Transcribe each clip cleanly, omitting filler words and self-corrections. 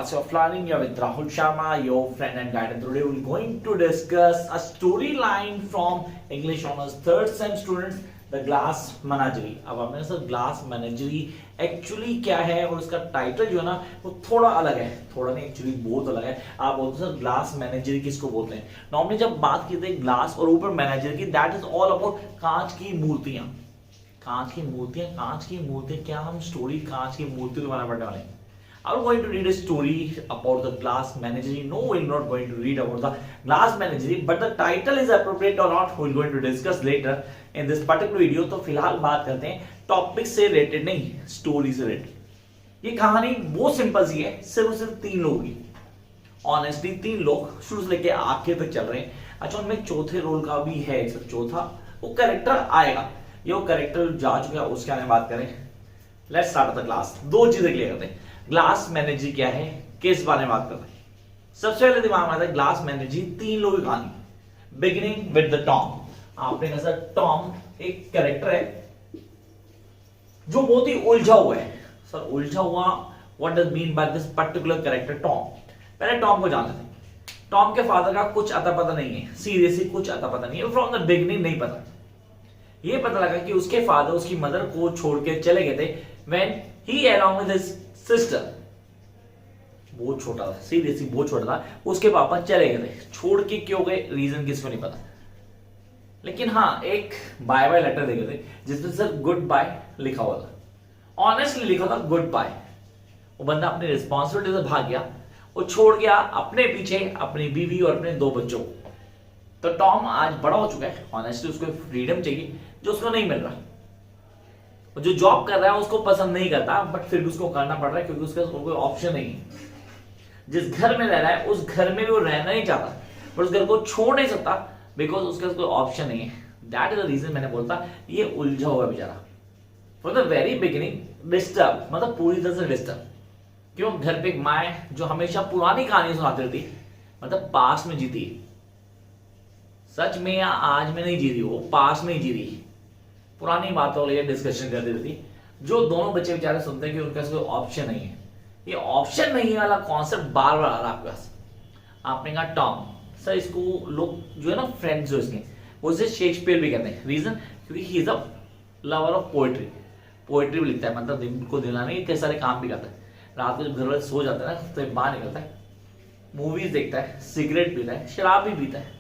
Class of Learning. You're with Rahul Sharma, your friend and guide. And today we're going to discuss a storyline from English Honors third sem students, The Glass Menagerie. अब आपने sir glass मेनेजरी actually क्या है और उसका title जो है ना वो थोड़ा अलग है, थोड़ा नहीं एक्चुअली बहुत अलग है. आप बोलते सर ग्लास मेनेजरी किसको बोलते हैं? नॉर्मली जब बात की थे ग्लास और ऊपर मेनेजरी की, दैट इज ऑल अबाउट कांच की मूर्तियां. कांच की मूर्तियां क्या हम स्टोरी कांच की मूर्ति के बारे में पढ़ने वाले हैं? Are we going to read a story about the glass menagerie? No, we're not going to read about the glass menagerie, but the title is appropriate or not, we're going to discuss later in this particular video. तो फिलहाल बात करते हैं topic से related नहीं, story से related. ये कहानी बहुत सिंपल सी है, सिर्फ 3 लोग की. ऑनेस्टली 3 लोग शुरू से लेके आखिर तक चल रहे हैं. अच्छा, उनमें चौथे रोल का भी है, सर चौथा वो कैरेक्टर आएगा. ये वो कैरेक्टर जा चुका है, उसके बारे में बात करें. Let's start the class. 2 चीजें क्लियर करते हैं. ग्लास मैनेजरी क्या है, किस बारे में बात कर रहे हैं. सबसे पहले दिमाग में आता है ग्लास मैनेजरी 3 लोगों की कहानी. Beginning with the Tom. आपने कहा सर टॉम एक कैरेक्टर है जो बहुत ही उलझा हुआ है. सर उलझा हुआ, what does mean by this particular character Tom? पहले टॉम को जानते थे. टॉम के फादर का कुछ अता पता नहीं है, सीरियसली कुछ अता पता नहीं है, फ्रॉम द बिगिनिंग नहीं पता. ये पता लगा कि उसके फादर उसकी मदर को छोड़ के चले गए थे when he along with his sister. बहुत छोटा था, सीरियसली बहुत छोटा था. उसके पापा चले गए थे, छोड़ के क्यों गए रीजन किसी को नहीं पता. लेकिन हाँ, एक बाय बाय लेटर दे गए थे जिसमें सर गुड बाय लिखा हुआ था. ऑनेस्टली लिखा था गुड बाय. वो बंदा अपनी रिस्पॉन्सिबिलिटी से भाग गया, वो छोड़ गया अपने पीछे अपनी बीवी और अपने 2 बच्चों को. तो टॉम आज बड़ा हो चुका है, ऑनेस्टली उसको फ्रीडम चाहिए जो उसको नहीं मिल रहा. जो जॉब कर रहा है उसको पसंद नहीं करता, बट फिर भी उसको करना पड़ रहा है क्योंकि उसका कोई ऑप्शन नहीं है. जिस घर में रह रहा है उस घर में भी वो रहना नहीं चाहता, पर उस घर को छोड़ नहीं सकता बिकॉज उसका कोई ऑप्शन नहीं है. दैट इज द रीजन मैंने बोलता ये उलझा हुआ बेचारा. From the very beginning disturb, मतलब पूरी तरह से डिस्टर्ब. क्यों? घर पे एक माँ है जो हमेशा पुरानी कहानी सुनाती रहती, मतलब पास में जीती. सच में या आज में नहीं जी रही, वो पास में ही जी रही, पुरानी बातों के लिए डिस्कशन करती रहती. जो दोनों बच्चे बेचारे सुनते हैं कि उनके पास कोई ऑप्शन नहीं है. ये ऑप्शन नहीं वाला कॉन्सेप्ट बार बार आ रहा है आपके पास. आपने कहा टॉम, सर इसको लोग जो है ना फ्रेंड्स जो इसके वो इसे शेक्सपियर भी कहते हैं. रीजन क्योंकि he is a lover of poetry. Poetry भी लिखता है, मतलब दिन को दिलाने के कई सारे काम भी करता है. रात को जब घर वाले सो जाते हैं ना तो बाहर निकलता है, मूवीज देखता है, सिगरेट पीता है, शराब भी पीता है.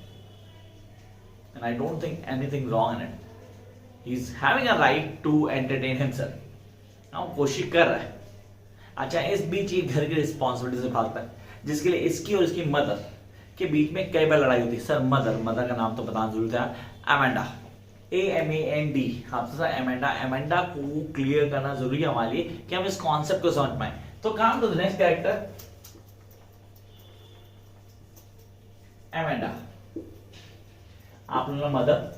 And I don't think anything wrong in it. He is having a right to entertain himself. now कोशिश कर रहा है. अच्छा, इस बीच ये घर की रिस्पॉन्सिबिलिटी से भागता है, जिसके लिए इसकी और इसकी मदर के बीच में कई बार लड़ाई होती है. सर मदर का नाम तो बताना जरूरी था. Amanda, AMAND. आपसे सर एमेंडा को क्लियर करना जरूरी है हमारे लिए कि हम इस कॉन्सेप्ट को समझ पाए. तो come to the next character Amanda. आप लोग mother,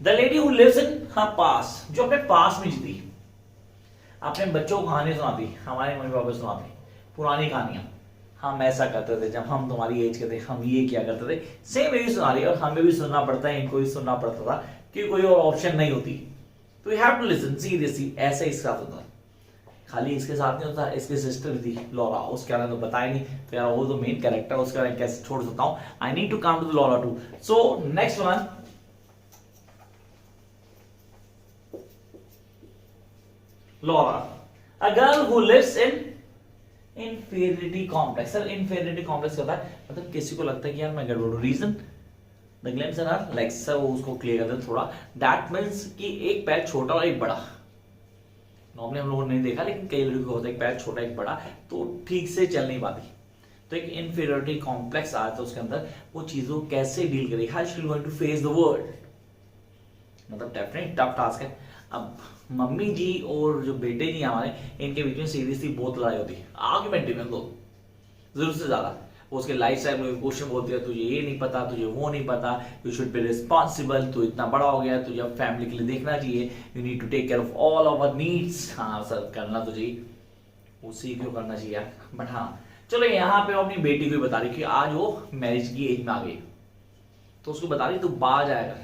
the lady who lives in her past, जो अपने पास में जीती. अपने बच्चों को कहानी सुनाती, हमारे मम्मी पापा सुनाते पुरानी कहानियां. हम ऐसा करते थे जब हम तुम्हारी एज के थे, हम ये किया करते थे. सेम यही सुना रही है और हमें भी सुनना पड़ता है, इनको भी सुनना पड़ता था क्योंकि कोई और ऑप्शन नहीं होती. तो you have to listen seriously. ऐसे इसके साथ होता है. खाली इसके साथ नहीं होता, इसकी सिस्टर थी लॉरा, उसके बारे में तो बताया नहीं. तो यार वो तो मेन कैरेक्टर, उसके बारे में कैसे छोड़ सकता हूँ. I need to come to the Laura too. So next one, Laura, a girl who lives in inferiority complex. Sir inferiority complex होता है मतलब किसी को लगता है कि यार मैं गड़बड़ हूं. Reason the glimpse in her legs. Sir वो उसको क्लियर करते हैं थोड़ा. दैट मींस कि एक पैर छोटा और एक बड़ा. नॉर्मली हम लोगों ने नहीं देखा, लेकिन कई लड़कों को होता है एक पैर छोटा एक बड़ा, तो ठीक से चल नहीं पाती. तो एक inferiority complex आता है उसके अंदर. वो चीजों कैसे डील करेगी, how she is going to face the world. मतलब डेफिनेटली टफ टास्क है. अब मम्मी जी और जो बेटे जी हमारे, इनके बीच में सीरियसली बहुत लड़ाई होती है, आर्गुमेंटिव में. दो जरूरत से ज्यादा. वो उसके लाइफ स्टाइल में क्वेश्चन बोलती है, तुझे ये नहीं पता, तुझे वो नहीं पता, यू शुड बी रिस्पॉन्सिबल, तू इतना बड़ा हो गया, तुझे अब फैमिली के लिए देखना चाहिए, you need to take care of all our needs. हाँ सर करना तो चाहिए, उसी क्यों करना चाहिए यार. बट हाँ चलो, यहाँ पे वो अपनी बेटी को बता रही कि आज वो मैरिज की एज में आ गई, तो उसको बता रही तू बाहर जाएगा.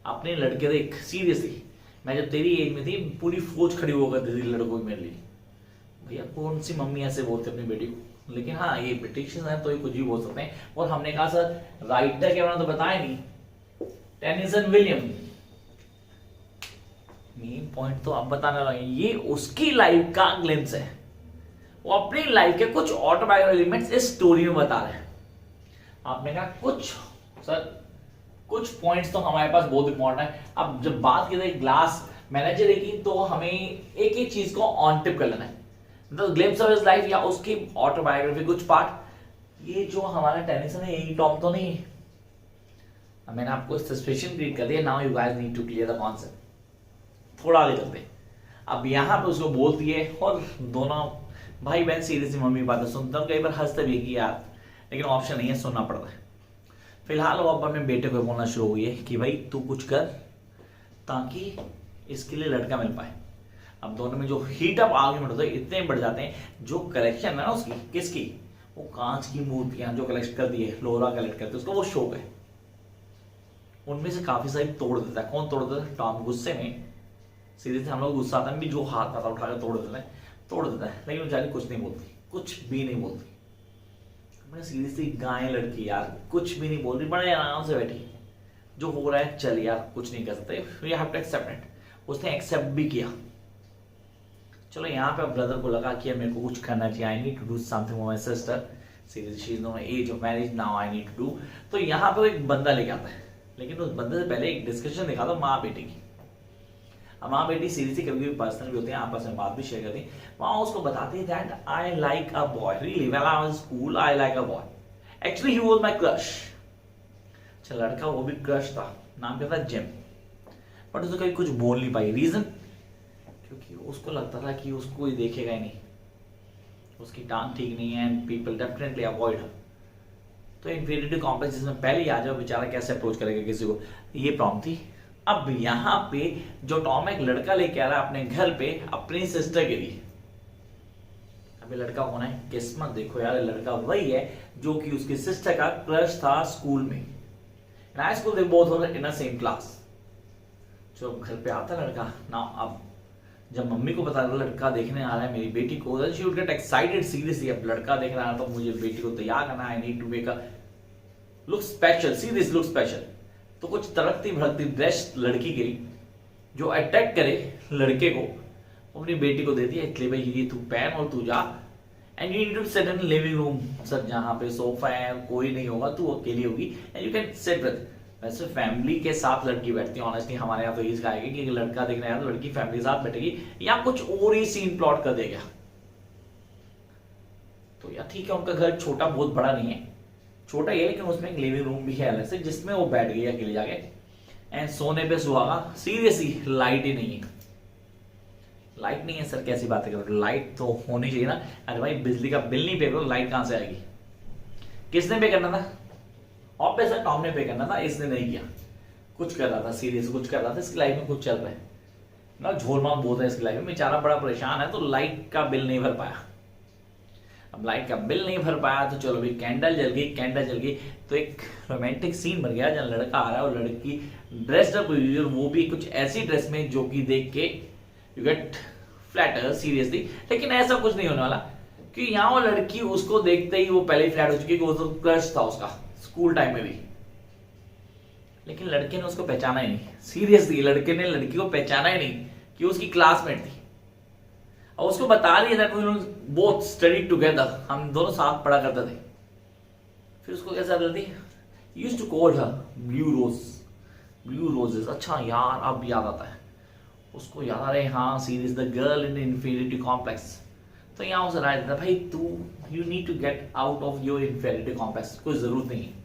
अपने लड़के देख सीरियसली मैं जब तेरी एज में थी पूरी फौज खड़ी हो करती थी लड़कों की मेरे लिए। भैया कौन सी मम्मी ऐसे बोलते अपनी बेटी को, लेकिन हाँ ये ब्रिटिश है तो ये कुछ भी बोल सकते हैं। और हमने कहा सर राइटर के बारे में तो बताया नहीं, टेनिसन विलियम। मेन पॉइंट तो आप बताने वाले, ये उसकी लाइफ का ग्लिम्स है, वो अपनी लाइफ के कुछ ऑटोबायोग्राफिकल एलिमेंट्स इस स्टोरी में बता रहे हैं। आपने कहा कुछ सर कुछ पॉइंट्स तो हमारे पास बहुत इंपॉर्टेंट है। अब जब बात की ग्लास मैनेजर की तो हमें एक एक चीज को ऑन टिप कर लेना है, मतलब ग्लिम्स ऑफ हिज लाइफ या उसकी ऑटोबायोग्राफी कुछ पार्ट। ये जो हमारा टेनिसन है यही टॉम तो नहीं है। अब मैंने आपको सिचुएशन क्रिएट कर दिया, now you guys need to clear the concept. थोड़ा आगे चलते, अब यहाँ पे उसको बोलती है और दोनों भाई बहन सीरियसली मम्मी बातें सुनते हैं, कई बार हंसते भी कि यार, लेकिन ऑप्शन नहीं है, सुनना पड़ता है। फिलहाल वो अपने बेटे को बोलना शुरू हुई है कि भाई तू कुछ कर ताकि इसके लिए लड़का मिल पाए। अब दोनों में जो हीट अप आर्ग्यूमेंट होता है इतने बढ़ जाते हैं, जो कलेक्शन है ना उसकी किसकी, वो कांच की मूर्तियां जो कलेक्ट करती है, लोरा कलेक्ट करती है, उसको वो शौक है। उनमें से काफी सारी तोड़ देता है। कौन तोड़ देता है? टॉम गुस्से में, सीधे से हम लोग गुस्सा आता है भी जो हाथ आता उठाकर तोड़ देता है, लेकिन बेचारी कुछ नहीं बोलती, कुछ भी नहीं बोलती। मैं सीरियसली गाय लड़की यार, कुछ भी नहीं बोल रही, बड़े आराम से बैठी, जो हो रहा है चल यार कुछ नहीं कर सकते, we have to accept it. उसने एक्सेप्ट भी किया। चलो यहाँ पे ब्रदर को लगा कि मेरे को कुछ करना चाहिए, I need to do something for my sister, seriously she is no age of marriage, now I need to do. तो यहाँ पे वो एक बंदा लेके आता है, लेकिन उस बंदे से पहले एक डिस्कशन दिखा दो माँ बेटी की। अब माँ बेटी सीरियसली कभी कभी पर्सनल भी होते हैं, आपस में बात भी शेयर करती हैं। वहां उसको बताती है that I like a boy, really when I was school I like a boy, actually he was my crush. अच्छा लड़का वो भी क्रश था, नाम क्या था? जिम। बट उसे कभी कुछ बोल नहीं पाई, रीजन क्योंकि उसको लगता था कि उसको कोई देखेगा ही नहीं, उसकी टांग ठीक नहीं है एंड पीपल डेफिनेटली अवॉइड हर। तो इंफीरियरिटी कॉम्प्लेक्स जिसमें पहले ही आ जाओ, बेचारा कैसे अप्रोच करेगा किसी को, ये प्रॉब्लम थी। अब यहाँ पे जो टॉम एक लड़का लेके आ रहा है अपने घर पे अपनी सिस्टर के लिए। अभी लड़का कौन है? किस्मत देखो यार, लड़का वही है जो कि उसकी सिस्टर का क्रश था स्कूल में। इन high school they both were in the same class. जो घर पे आता लड़का ना, अब जब मम्मी को पता लगा लड़का देखने आ रहा है मेरी बेटी को, she would get excited seriously. अब लड़का देख रहा है तो मुझे बेटी को तैयार करना है, I need to make a look special, serious look special. तो कुछ तड़कती भड़कती ड्रेस लड़की के लिए जो अट्रैक्ट करे लड़के को, अपनी बेटी को देती है, इसलिए भाई ये तू पहन और तू जा, and you need to sit in living room sir, जहाँ पे सोफा है, कोई नहीं होगा, तू अकेली होगी and you can sit with. वैसे फैमिली के साथ लड़की बैठती है, ऑनेस्टली हमारे यहाँ तो ये सिखाएगी कि लड़का देखने आया तो लड़की फैमिली के साथ बैठेगी, या कुछ और ही सीन प्लॉट कर देगा। तो यार ठीक है, उनका घर छोटा बहुत बड़ा नहीं है, छोटा ही है, लेकिन उसमें एक लिविंग रूम भी है अलग से, जिसमें वो बैठ गई अकेले जाके एंड सोने पे सुहागा। सीरियसली लाइट ही नहीं है, लाइट नहीं है सर, कैसी बातें कर रहे हो, लाइट तो होनी चाहिए ना। अरे भाई बिजली का बिल नहीं पे करो, लाइट कहां से आएगी? किसने पे करना था? ऑब्वियसली टॉम ने पे करना था, इसने नहीं किया। कुछ कर रहा था, सीरियस कुछ कर रहा था, इसकी लाइफ में कुछ चल रहा है ना, झोलमाल बहुत है इसकी लाइफ में, बेचारा बड़ा परेशान है, तो लाइट का बिल नहीं भर पाया। अब लाइट का बिल नहीं भर पाया तो चलो भाई कैंडल जल गई, तो एक रोमांटिक सीन बन गया, जब लड़का आ रहा है और लड़की ड्रेस्ड अप हुई और वो भी कुछ ऐसी ड्रेस में जो कि देख के यू गेट फ्लैटर सीरियसली। लेकिन ऐसा कुछ नहीं होने वाला, कि यहाँ वो लड़की उसको देखते ही वो पहले ही फ्लैट हो चुकी, वो तो क्रश था उसका स्कूल टाइम में भी, लेकिन लड़के ने उसको पहचाना ही नहीं। सीरियसली लड़के ने लड़की को पहचाना ही नहीं कि उसकी क्लासमेट थी, और उसको बता रही है that we both study together, हम दोनों साथ पढ़ा करते थे। फिर उसको कैसा करती, used to call her blue roses. अच्छा यार अब याद आता है उसको, याद आ रहे हाँ series the girl in inferiority complex. तो यहाँ उसे राय देता भाई तू you need to get out of your inferiority complex, कोई जरूरत नहीं है।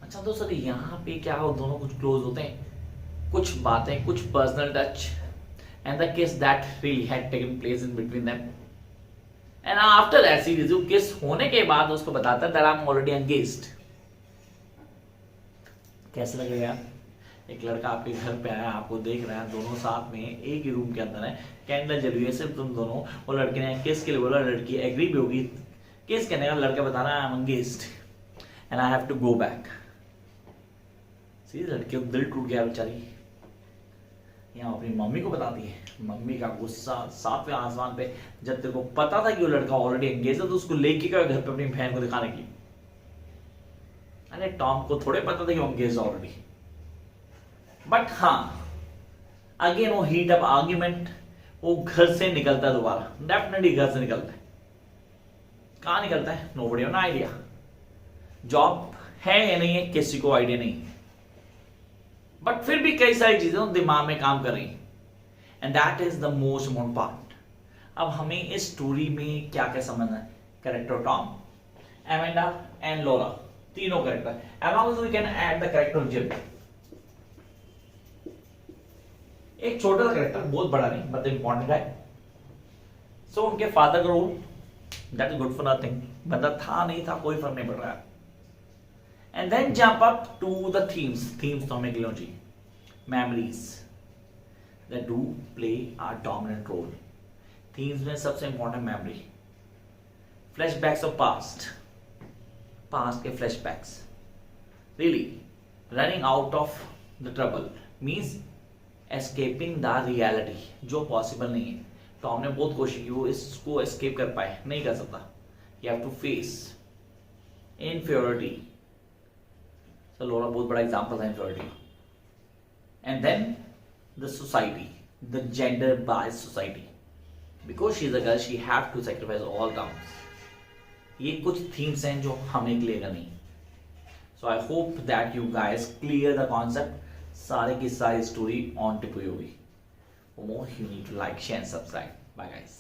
अच्छा तो सर यहाँ पे क्या हो, दोनों कुछ क्लोज होते हैं, कुछ बातें, कुछ personal touch, and the kiss that really had taken place in between them. And after that series, kiss होने के बाद उसको बताता है that I'm already engaged. कैसे लगेगा? एक लड़का आपके घर पे आया, आपको देख रहा है, दोनों साथ में एक ही रूम के अंदर है, कैंडल जली हुई है, सिर्फ तुम दोनों, और लड़के ने किस के लिए बोला, लड़की एग्री भी होगी किस करने का, लड़का बता रहा है I am engaged and I have to go back. सीधी लड़की को दिल टूट गया बेचारी, यहाँ अपनी मम्मी को बताती है, मम्मी का गुस्सा सातवें आसमान पे, जब तेरे को पता था कि वो लड़का ऑलरेडी एंगेज है तो उसको लेके गया घर पे अपनी बहन को दिखाने की। अरे टॉम को थोड़े पता था कि वो एंगेज ऑलरेडी, बट हाँ अगेन वो हीट अप आर्ग्यूमेंट, वो घर से निकलता है दोबारा, डेफिनेटली घर से निकलता है। कहाँ निकलता है? Nobody have an idea. Job है या नहीं है किसी को आइडिया नहीं, बट फिर भी कई सारी चीजें दिमाग में काम कर रही हैं, and that is the most important part. अब हमें इस स्टोरी में क्या क्या समझना है? कैरेक्टर टॉम, एमेंडा एंड लोरा, तीनों character, along with we can add the character gym. एक छोटा सा कैरेक्टर, बहुत बड़ा नहीं, बट इंपॉर्टेंट है। सो उनके फादर का रोल, that is good for nothing, बंदा था नहीं था कोई फर्क नहीं पड़ रहा है। And then jump up to the themes, themes तो हमें क्लियर चाहिए, memories that do play are dominant role. Themes में सबसे important memory, flashbacks of past, past के flashbacks, really running out of the trouble means escaping the reality, जो possible नहीं है। तो हमने बहुत कोशिश की वो इसको एस्केप कर पाए, नहीं कर सकता। You have to face inferiority, तो लोरा बहुत बड़ा एग्जांपल था inferiority. And then the society, the gender biased society, because she is a girl she have to sacrifice all counts. ये कुछ थीम्स हैं जो हमें क्लियर नहीं। So I hope that you guys clear the concept, सारे की सारी story on tip हुई होगी। For more, you need to like, share and subscribe. Bye guys.